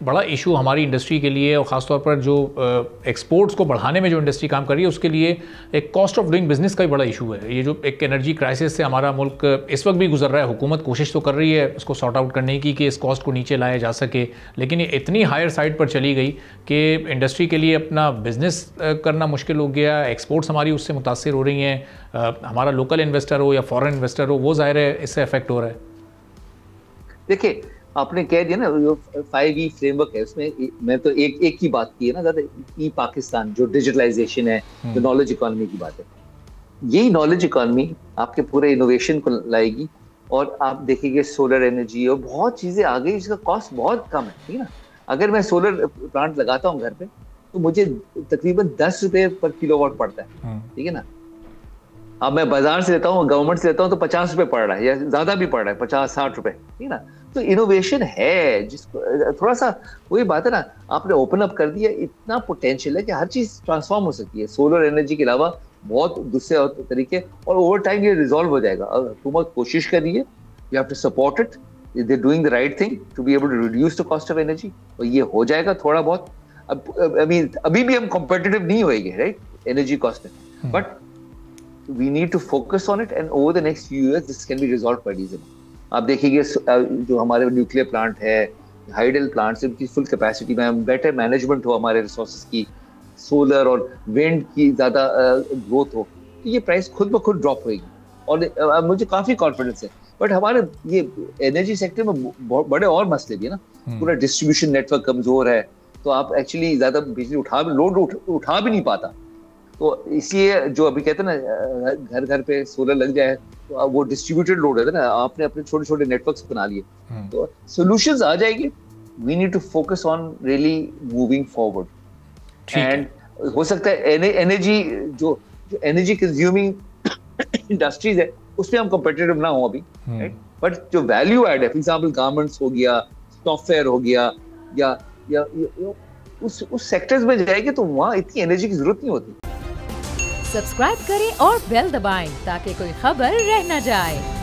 बड़ा इशू हमारी इंडस्ट्री के लिए और ख़ासतौर पर जो एक्सपोर्ट्स को बढ़ाने में जो इंडस्ट्री काम कर रही है उसके लिए एक कॉस्ट ऑफ डूइंग बिजनेस का भी बड़ा इशू है। ये जो एक एनर्जी क्राइसिस से हमारा मुल्क इस वक्त भी गुजर रहा है, हुकूमत कोशिश तो कर रही है उसको सॉर्ट आउट करने की कि इस कॉस्ट को नीचे लाया जा सके, लेकिन ये इतनी हायर साइड पर चली गई कि इंडस्ट्री के लिए अपना बिजनेस करना मुश्किल हो गया। एक्सपोर्ट्स हमारी उससे मुतासर हो रही हैं, हमारा लोकल इन्वेस्टर हो या फॉरेन इन्वेस्टर हो वो ज़ाहिर है इससे अफेक्ट हो रहा है। देखिए आपने कह दिया ना जो 5E फ्रेमवर्क है उसमें मैं तो एक ही बात की है ना, ज़्यादा ई पाकिस्तान जो डिजिटलाइजेशन है, जो नॉलेज इकोनॉमी की बात है, यही नॉलेज इकोनॉमी आपके पूरे इनोवेशन को लाएगी और आप देखेंगे सोलर एनर्जी और बहुत चीज़ें आ गई जिसका कॉस्ट बहुत कम है, ठीक है ना। अगर मैं सोलर प्लांट लगाता हूँ घर पे तो मुझे तकरीबन 10 रुपए पर किलोवाट पड़ता है, ठीक है ना। अब मैं बाजार से लेता हूँ, गवर्नमेंट से लेता हूँ तो 50 रुपए पड़ रहा है या ज्यादा भी पड़ रहा है, 50-60 रुपए, ठीक है ना। तो इनोवेशन है जिसको थोड़ा सा वही बात है ना, आपने ओपन अप कर दिया, इतना पोटेंशियल है कि हर चीज ट्रांसफॉर्म हो सकती है। सोलर एनर्जी के अलावा बहुत दूसरे तरीके, और ओवर टाइम ये रिजॉल्व हो जाएगा। हुकूमत कोशिश कर रही है, you have to support it, they doing the right thing to be able to reduce the cost of energy, और ये हो जाएगा थोड़ा बहुत। अभी भी हम कॉम्पिटिटिव नहीं होएंगे राइट एनर्जी कॉस्ट में, but we need to focus on it and over the next few years this can be resolved quite easily. आप देखिए जो हमारे न्यूक्लियर प्लांट है, हाइडल प्लांट्स, इनकी फुल कैपेसिटी में बेटर मैनेजमेंट हो, हमारे रिसोर्सेज की, सोलर और विंड की ज़्यादा ग्रोथ हो, तो ये प्राइस खुद ब खुद ड्रॉप होगी और मुझे काफ़ी कॉन्फिडेंस है। बट हमारे ये एनर्जी सेक्टर में बड़े और मसले भी है ना, पूरा डिस्ट्रीब्यूशन नेटवर्क कमज़ोर है, तो आप एक्चुअली ज़्यादा बिजली उठा भी नहीं पाता। तो इसलिए जो अभी कहते हैं ना घर घर पे सोलर लग जाए तो वो डिस्ट्रीब्यूटेड लोड है ना, आपने अपने छोटे छोटे नेटवर्क्स बना लिए, तो सॉल्यूशंस आ जाएंगे। We need to focus on really moving forward and हो सकता है एनर्जी जो एनर्जी कंज्यूमिंग इंडस्ट्रीज है उसमें हम कॉम्पिटिटिव ना हो अभी, राइट, बट जो वैल्यू एड है, फॉर एग्जांपल गारमेंट्स हो गया, सॉफ्टवेयर हो गया, या उस सेक्टर्स में जाएंगे तो वहाँ इतनी एनर्जी की जरूरत नहीं होती। सब्सक्राइब करें और बेल दबाएं ताकि कोई खबर रह न जाए।